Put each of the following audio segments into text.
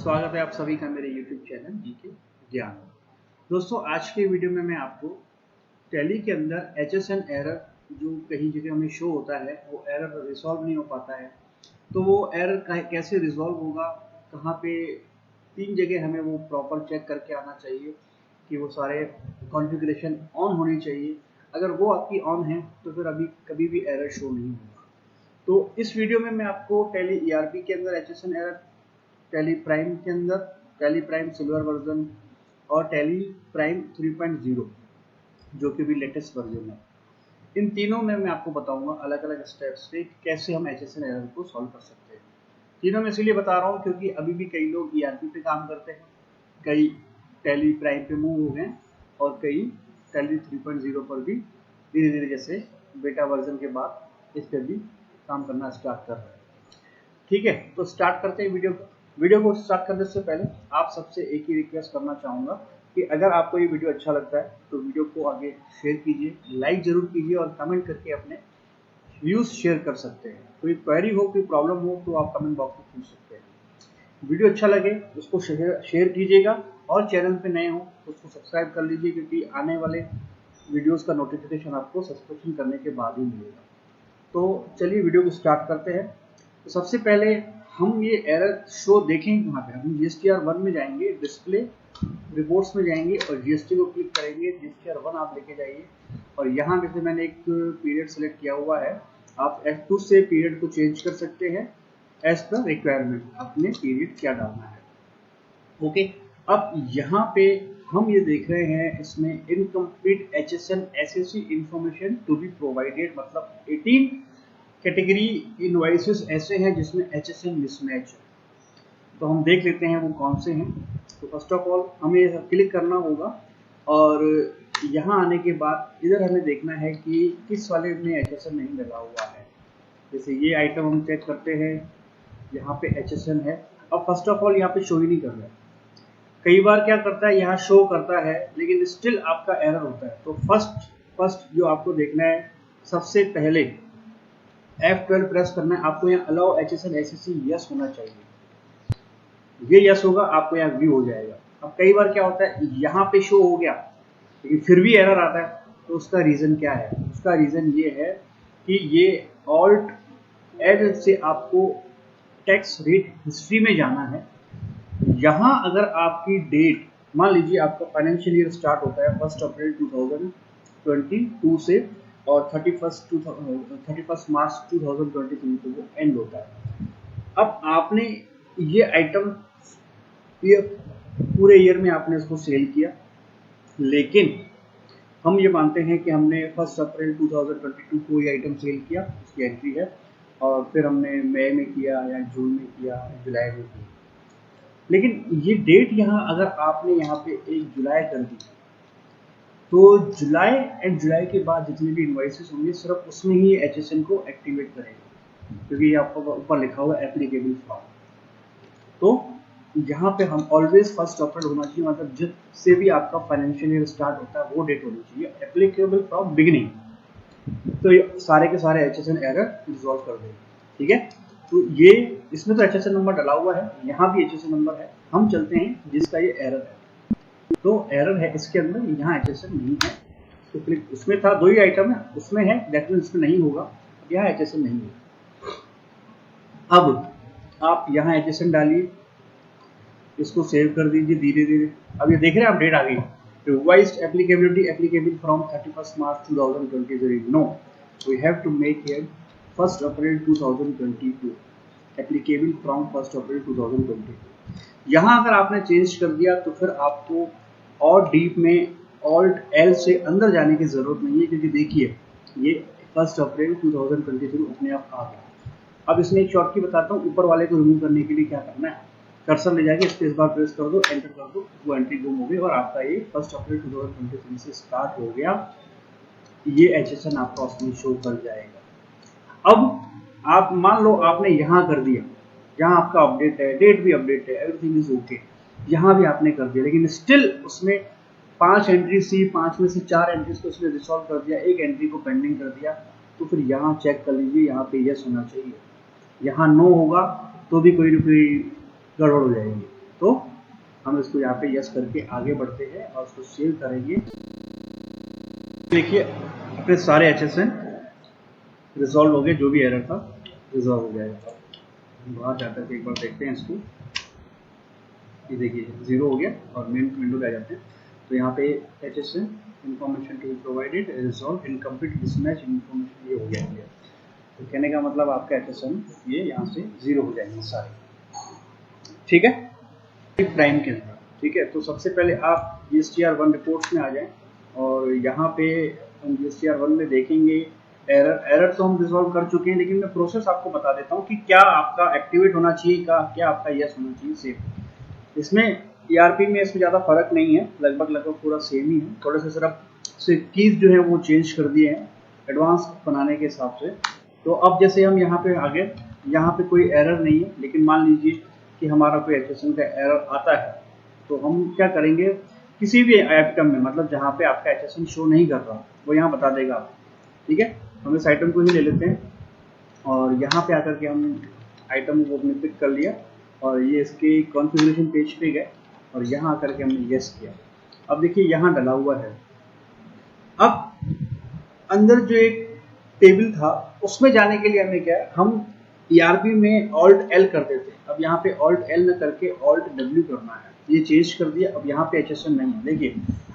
स्वागत है आप सभी का मेरे YouTube चैनल जीके ज्ञान। दोस्तों आज के वीडियो में मैं आपको टैली के अंदर HSN एरर जो कहीं जगह हमें शो होता है वो एरर रिजॉल्व नहीं हो पाता है, तो वो एरर कैसे रिजॉल्व होगा, कहाँ पे तीन जगह हमें वो प्रॉपर चेक करके आना चाहिए कि वो सारे कॉन्फ़िगरेशन ऑन होनी चाहिए। अगर वो आपकी ऑन है तो फिर अभी कभी भी एरर शो नहीं होगा। तो इस वीडियो में मैं आपको टैली ERP के अंदर HSN एरर, टैली प्राइम के अंदर टैली प्राइम सिल्वर वर्जन और टैली प्राइम 3.0 जो कि भी लेटेस्ट वर्जन है, इन तीनों में मैं आपको बताऊंगा अलग अलग स्टेप्स पे कैसे हम HSN एरर को सॉल्व कर सकते हैं। तीनों में इसलिए बता रहा हूँ क्योंकि अभी भी कई लोग ERP पे काम करते हैं, कई टैली प्राइम पे मूव हो गए और कई टैली 3.0 पर भी धीरे धीरे जैसे बेटा वर्जन के बाद इस पर भी काम करना स्टार्ट कर रहे हैं। ठीक है, तो स्टार्ट करते हैं वीडियो को स्टार्ट करने से पहले आप सबसे एक ही रिक्वेस्ट करना चाहूँगा कि अगर आपको ये वीडियो अच्छा लगता है तो वीडियो को आगे शेयर कीजिए, लाइक जरूर कीजिए और कमेंट करके अपने व्यूज़ शेयर कर सकते हैं। कोई क्वेरी हो, कोई प्रॉब्लम हो तो आप कमेंट बॉक्स में पूछ सकते हैं। वीडियो अच्छा लगे उसको शेयर कीजिएगा और चैनल पे नए हो तो उसको सब्सक्राइब कर लीजिए क्योंकि आने वाले वीडियोज़ का नोटिफिकेशन आपको सब्सक्रिप्शन करने के बाद ही मिलेगा। तो चलिए वीडियो को स्टार्ट करते हैं। तो सबसे पहले हम ये एरर शो देखेंगे कहाँ पे, हम GSTR1 में जाएंगे, डिस्प्ले रिपोर्ट्स में जाएंगे और GST को क्लिक करेंगे। GSTR1 आप लेके जाइए और यहाँ जैसे मैंने एक पीरियड सेलेक्ट किया हुआ है, आप F2 से पीरियड को चेंज कर सकते हैं एज पर रिक्वायरमेंट, अपने पीरियड क्या डालना है। ओके, अब यहाँ पे हम ये देख रहे हैं इसमें incomplete HSN SSC information to be provided, मतलब 18 कैटेगरी इनवॉइसेस ऐसे हैं जिसमें HSN मिसमैच है। तो हम देख लेते हैं वो कौन से हैं। तो फर्स्ट ऑफ ऑल हमें क्लिक करना होगा और यहाँ आने के बाद इधर हमें देखना है कि किस वाले में HSN नहीं लगा हुआ है। जैसे ये आइटम हम चेक करते हैं, यहाँ पे HSN है। अब फर्स्ट ऑफ ऑल यहाँ पे शो ही नहीं कर रहा है। कई बार क्या करता है, यहाँ शो करता है लेकिन स्टिल आपका एरर होता है। तो फर्स्ट जो आपको देखना है, सबसे पहले F12 प्रेस करना है। आपको यहाँ अलाउ HSN SSC यस होना चाहिए, ये यस होगा आपको यहाँ व्यू हो जाएगा। अब कई बार क्या होता है, यहाँ पे शो हो गया लेकिन फिर भी एरर आता है, तो उसका रीज़न क्या है? उसका रीज़न ये है कि ये ऑल्ट एड से आपको टैक्स रेट हिस्ट्री में जाना है। यहाँ अगर आपकी डेट, मान लीजिए आपका फाइनेंशियल ईयर स्टार्ट होता है 1 अप्रैल 2022 से और 31 मार्च 2023 को वो एंड होता है। अब आपने ये आइटम ये पूरे ईयर में आपने इसको सेल किया, लेकिन हम ये मानते हैं कि हमने 1 अप्रैल 2022 को ये आइटम सेल किया, उसकी एंट्री है, और फिर हमने मई में किया या जून में किया या जुलाई में किया। लेकिन ये डेट यहाँ अगर आपने यहाँ पे 1 जुलाई कर दी तो जुलाई एंड जुलाई के बाद जितने भी इनवॉइसेस होंगे सिर्फ उसमें ही HSN को एक्टिवेट करेगा, क्योंकि ये आपको ऊपर लिखा हुआ है एप्लीकेबल फ्रॉम। तो यहाँ पे हम ऑलवेज 1 अप्रैल होना चाहिए, मतलब जिससे भी आपका फाइनेंशियल ईयर स्टार्ट होता है वो डेट होनी चाहिए एप्लीकेबल फ्रॉम बिगिनिंग। तो ये सारे के सारे HSN एरर रिजॉल्व कर देंगे। ठीक है, तो ये इसमें तो HSN नंबर डाला हुआ है, यहाँ भी HSN नंबर है। हम चलते हैं जिसका ये एरर है, तो एरर है इसके अंदर, यहाँ HSN नहीं है। तो क्लिक, उसमें था 2 ही आइटम है, उसमें है दैट मीन इसमें नहीं होगा, यहाँ HSN नहीं है। अब आप यहाँ HSN डालिए, इसको सेव कर दीजिए धीरे धीरे। अब ये देख रहे हैं अपडेट आ गई, revised applicability applicable from 31 March 2023। No, we have to make here 1 April 2022 applicable from 1 April 2022। यहाँ अगर आपने चेंज कर दिया तो फिर आपको और डीप में ऑल्ट एल से अंदर जाने की जरूरत नहीं है, क्योंकि देखिए ये 1 अप्रैल 2023 अपने आप आ गया। अब इसमें एक शॉर्टकट बताता हूँ, ऊपर वाले को रिमूव करने के लिए क्या करना है, कर्सर ले जाके स्पेस बार प्रेस कर दो, एंटर कर दो, वो एंट्री गुम हो गई और आपका ये 1 अप्रैल 2023 से स्टार्ट हो गया। ये HSN आपका उसमें शो कर जाएगा। अब आप मान लो आपने यहाँ कर दिया, जहाँ आपका अपडेट है, डेट भी अपडेट है, एवरीथिंग इज ओके, यहाँ भी आपने कर दिया, लेकिन स्टिल उसमें 5 एंट्री सी, 5 में से 4 एंट्रीज को उसने रिसॉल्व कर दिया, 1 एंट्री को पेंडिंग कर दिया, तो फिर यहाँ चेक कर लीजिए, यहाँ पे यस होना चाहिए। यहाँ नो होगा तो भी कोई ना कोई गड़बड़ हो जाएगी। तो हम इसको यहाँ पे यस करके आगे बढ़ते हैं और उसको सेव करेंगे। देखिए अपने सारे HSN रिजॉल्व हो गए, जो भी एरर था रिजॉल्व हो जाएगा। बाहर जाकर के एक बार देखते हैं इसको। ये देखिए 0 हो गया और मेन विंडो पे आ जाते हैं। तो यहाँ पे HSN information to be provided resolve incomplete mismatch information ये हो गया है। तो कहने का मतलब आपका HSN ये यहाँ से 0 हो जाएंगे सारे, ठीक है, प्राइम के अंदर। ठीक है, तो सबसे पहले आप GSTR1 रिपोर्ट्स में आ जाएं और यहाँ पे हम GSTR1 में देखेंगे एरर तो हम रिजॉल्व कर चुके हैं, लेकिन मैं प्रोसेस आपको बता देता हूँ कि क्या आपका एक्टिवेट होना चाहिए, क्या आपका यस होना चाहिए सेम। इसमें ERP में इसमें ज़्यादा फर्क नहीं है, लगभग पूरा सेम ही है। थोड़े से सिर्फ कीज जो है वो चेंज कर दिए हैं एडवांस बनाने के हिसाब से। तो अब जैसे हम यहाँ पे आगे, यहाँ पे कोई एरर नहीं है, लेकिन मान लीजिए कि हमारा कोई HSN का एरर आता है, तो हम क्या करेंगे, किसी भी आइटम में, मतलब जहाँ पे आपका HSN शो नहीं कर रहा वो यहाँ बता देगा आपको। ठीक है, हम इस आइटम को ही ले लेते हैं और यहाँ पे आकर के हम आइटम को अपने पिक कर लिया और ये इसके कॉन्फ़िगरेशन पेज पे गए और यहाँ आकर के हमने यस किया। अब देखिए यहाँ डला हुआ है। अब अंदर जो एक टेबल था उसमें जाने के लिए हमें क्या है, हम ERP में Alt L करते थे, अब यहाँ पे Alt L न करके Alt W करना है। ये चेंज कर दिया, अब यहाँ पे HSN नहीं है। देखिए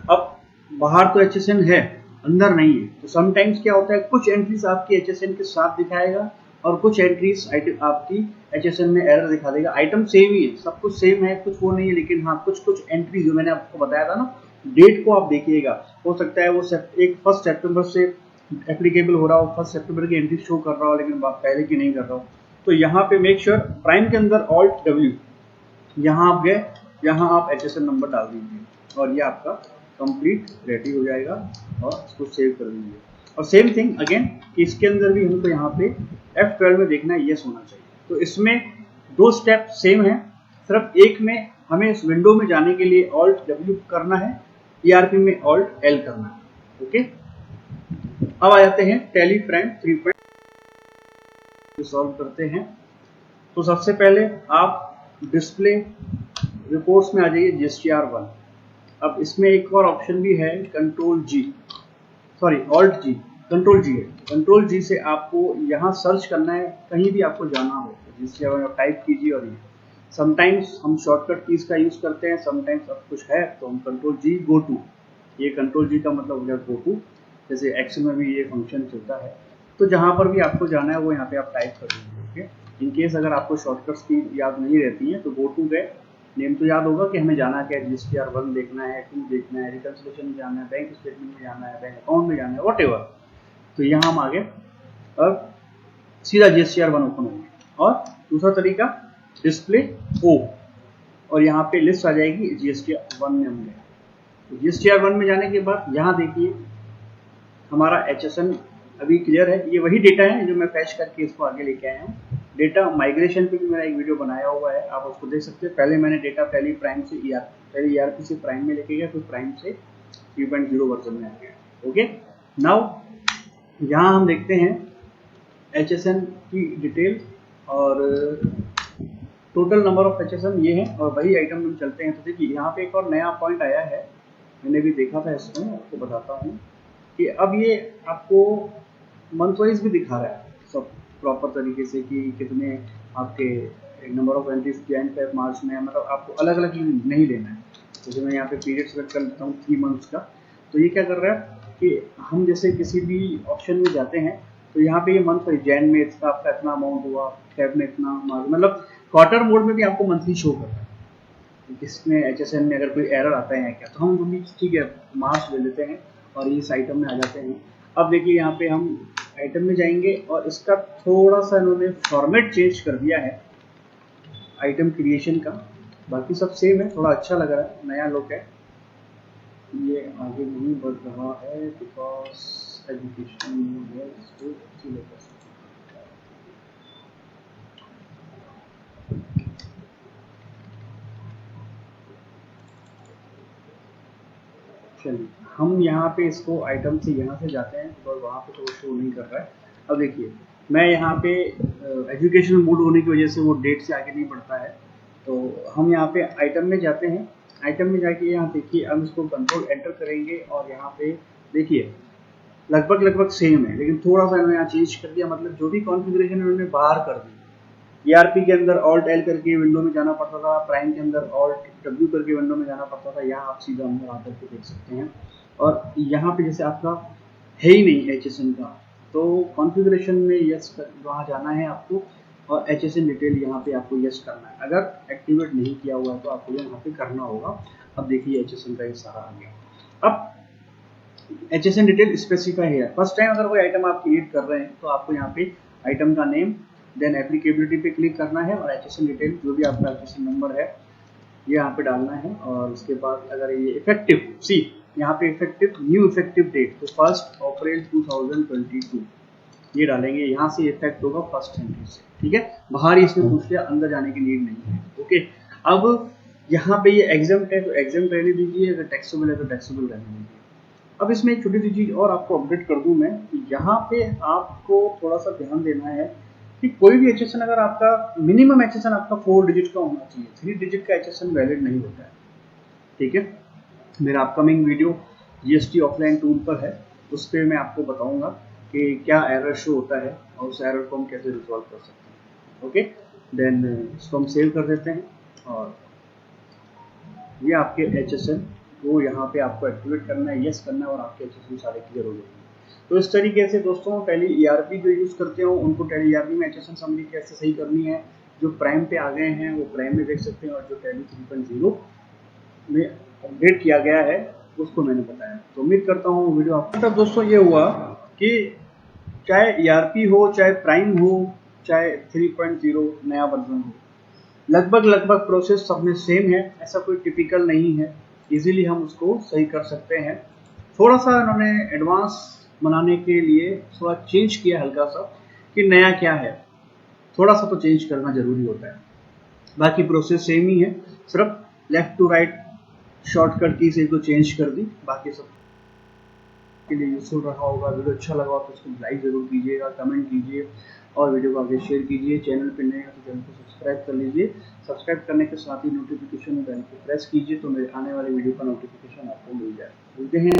अब बाहर तो HSN है, अंदर नहीं है। तो समटाइम्स क्या होता है, कुछ एंट्रीज आपकी HSN के साथ दिखाएगा और कुछ एंट्रीज आपकी HSN में एरर दिखा देगा। आइटम सेम ही है, सब कुछ सेम है, कुछ वो नहीं है, लेकिन हाँ कुछ एंट्री जो मैंने आपको बताया था ना, डेट को आप देखिएगा, हो सकता है वो 1 सितंबर से एप्लीकेबल हो रहा हो, 1 सितंबर की एंट्री शो कर रहा हो, लेकिन पहले की नहीं कर रहा हो। तो यहाँ पे मेक श्योर प्राइम के अंदर Alt W, यहाँ आप गए, यहाँ आप HSN नंबर डाल दीजिए और ये आपका कंप्लीट रेडी हो जाएगा और इसको सेव कर दीजिए। और सेम थिंग अगेन कि इसके अंदर भी हमको यहाँ पे F12 में देखना है, यस होना चाहिए। तो इसमें 2 स्टेप सेम है, सिर्फ एक में हमें इस विंडो में जाने के लिए Alt W करना है, ERP में Alt L करना है। ओके, अब आ जाते हैं टैली प्राइम 3 सॉल्व करते हैं। तो सबसे पहले आप डिस्प्ले रिपोर्ट्स में आ जाइए GSTR1। अब इसमें एक और ऑप्शन भी है Alt G है, Ctrl G से आपको यहाँ सर्च करना है, कहीं भी आपको जाना हो GSTR1 टाइप कीजिए। और ये समटाइम्स हम शॉर्टकट कीज का यूज करते हैं, समटाइम्स अब कुछ है तो हम Ctrl G गो टू, ये Ctrl G का मतलब हो गया गो टू। जैसे एक्सेल में भी ये फंक्शन चलता है, तो जहाँ पर भी आपको जाना है वो यहाँ पे आप टाइप कर दीजिए। ओके, इन केस अगर आपको शॉर्टकट्स की याद नहीं रहती हैं तो गो टू गए, नेम तो याद होगा कि हमें जाना क्या है, GSTR1 देखना है, 2 देखना है, रिकंसिलिएशन में जाना है, बैंक स्टेटमेंट में जाना है, बैंक अकाउंट में जाना है, वॉटएवर। तो यहाँ हम आगे अब सीधा GSTR1 ओपन होंगे। और दूसरा तरीका डिस्प्ले O, और यहाँ पे लिस्ट आ जाएगी GSTR1 में हम गए। तो GSTR1 में जाने के बाद यहाँ देखिए हमारा HSN अभी क्लियर है, ये वही डेटा है जो मैं फैच करके इसको आगे लेके आया हूँ। डेटा माइग्रेशन पे भी मेरा एक वीडियो बनाया हुआ है, आप उसको देख सकते हैं। पहले मैंने डेटा पहले प्राइम से ERP से प्राइम में लेके गया, फिर प्राइम से 3.0 वर्जन में आ गया। ओके, नाउ यहाँ हम देखते हैं HSN की डिटेल और टोटल नंबर ऑफ HSN ये है, और वही आइटम में चलते हैं। तो देखिए यहाँ पे एक और नया पॉइंट आया है, मैंने भी देखा था, इसमें आपको बताता हूँ कि अब ये आपको मंथ वाइज भी दिखा रहा है सब प्रॉपर तरीके से कि कितने आपके number of entries Jan Feb March में, मतलब आपको अलग अलग नहीं लेना है। जैसे मैं यहाँ पे पीरियड सेलेक्ट कर लेता हूँ 3 मंथ्स का, तो ये क्या कर रहा है कि हम जैसे किसी भी ऑप्शन में जाते हैं तो यहाँ पे ये मंथ जैन में इसका आपका इतना अमाउंट हुआ, फेब में इतना, मतलब क्वार्टर मोड में भी आपको मंथली शो कर रहा है। जिसमें HSN में अगर कोई एरर आता है क्या, तो हम भी ठीक है मार्च ले लेते हैं और इस आइटम में आ जाते हैं। अब देखिए यहाँ पे हम आइटम में जाएंगे और इसका थोड़ा सा इन्होंने फॉर्मेट चेंज कर दिया है आइटम क्रिएशन का, बाकी सब सेम है, थोड़ा अच्छा लग रहा है, नया लुक है। ये आगे नहीं बढ़ रहा है बिकॉज एजुकेशन सिलेबस। चलिए हम यहाँ पे इसको आइटम से यहाँ से जाते हैं और वहाँ पे तो शो नहीं कर रहा है। अब देखिए मैं यहाँ पे एजुकेशन मोड होने की वजह से वो डेट से आगे नहीं बढ़ता है, तो हम यहाँ पे आइटम में जाते हैं, आइटम में जाके यहाँ देखिए हम इसको कंट्रोल एंटर करेंगे और यहाँ पे देखिए लगभग सेम है, लेकिन थोड़ा सा इन्होंने यहाँ चेंज कर दिया, मतलब जो भी कॉन्फ़िगरेशन इन्होंने बाहर कर दी। ईआरपी के अंदर ऑल्ट एल करके विंडो में जाना पड़ता था, प्राइम के अंदर ऑल्ट डब्ल्यू करके विंडो में जाना पड़ता था, यहाँ आप सीधा अंदर आकर के देख सकते हैं। और यहाँ पे जैसे आपका है ही नहीं HSN का, तो कॉन्फ़िगरेशन में यस वहाँ जाना है आपको और HSN डिटेल यहाँ पे आपको यस करना है। अगर एक्टिवेट नहीं किया हुआ है तो आपको यहाँ पे करना होगा। अब देखिए HSN का ये सारा आ गया। अब HSN डिटेल स्पेसिफाई है, फर्स्ट टाइम अगर कोई आइटम आप क्रिएट कर रहे हैं तो आपको यहाँ पे आइटम का नेम, देन एप्लीकेबिलिटी पे क्लिक करना है और HSN डिटेल जो भी आपका HSN नंबर है ये यहाँ पे डालना है। और उसके बाद अगर ये इफेक्टिव, सी यहाँ पे इफेक्टिव न्यू इफेक्टिव डेट तो 1 अप्रैल 2022 ये डालेंगे, यहाँ से इफेक्ट होगा फर्स्ट एंट्री से, ठीक है। बाहर ही इसने पूछ लिया, अंदर जाने की नीड नहीं है, ओके। अब यहाँ पे ये एग्जाम्प्ट है तो एग्जाम्प्ट रहने दीजिए, अगर टैक्सेबल है तो टैक्सेबल रहने दीजिए। अब इसमें एक छोटी सी चीज और आपको अपडेट कर दूं मैं, यहाँ पे आपको थोड़ा सा ध्यान देना है कि कोई भी HSN अगर आपका मिनिमम HSN आपका 4 डिजिट का होना चाहिए, 3 डिजिट का HSN वैलिड नहीं होता है, ठीक है। मेरा upcoming video GST offline tool पर है, उस पर मैं आपको बताऊंगा कि क्या एरर शो होता है और उस एरर को हम कैसे रिजॉल्व कर सकते हैं, ओके। देन इसको हम सेव कर देते हैं और ये आपके HSN को यहाँ पे आपको एक्टिवेट करना है, यस करना है और आपके HSN सारे क्लियर हो जाएंगे। तो इस तरीके से दोस्तों टैली ERP जो यूज़ करते हो उनको टैली ERP में HSN समरी कैसे सही करनी है, जो प्राइम पे आ गए हैं वो प्राइम में देख सकते हैं और जो टैली 3.0 में अपडेट किया गया है उसको मैंने बताया। तो उम्मीद करता हूँ वीडियो आपको। तब दोस्तों ये हुआ कि चाहे ERP हो, चाहे प्राइम हो, चाहे 3.0 नया वर्जन हो, लगभग प्रोसेस सब में सेम है, ऐसा कोई टिपिकल नहीं है, इजीली हम उसको सही कर सकते हैं। थोड़ा सा इन्होंने एडवांस बनाने के लिए थोड़ा चेंज किया हल्का सा कि नया क्या है, थोड़ा सा तो चेंज करना जरूरी होता है, बाकी प्रोसेस सेम ही है, सिर्फ लेफ्ट टू राइट शॉर्टकट की से तो चेंज कर दी, बाकी सब के लिए यूजफुल रहा होगा। वीडियो अच्छा लगा हो तो उसको लाइक जरूर कीजिएगा, कमेंट कीजिए और वीडियो को आगे शेयर कीजिए। चैनल पर नए हैं तो चैनल को सब्सक्राइब कर लीजिए, सब्सक्राइब करने के साथ ही नोटिफिकेशन बेल को प्रेस कीजिए तो मेरे आने वाले वीडियो का नोटिफिकेशन आपको मिल जाए। मिलते हैं।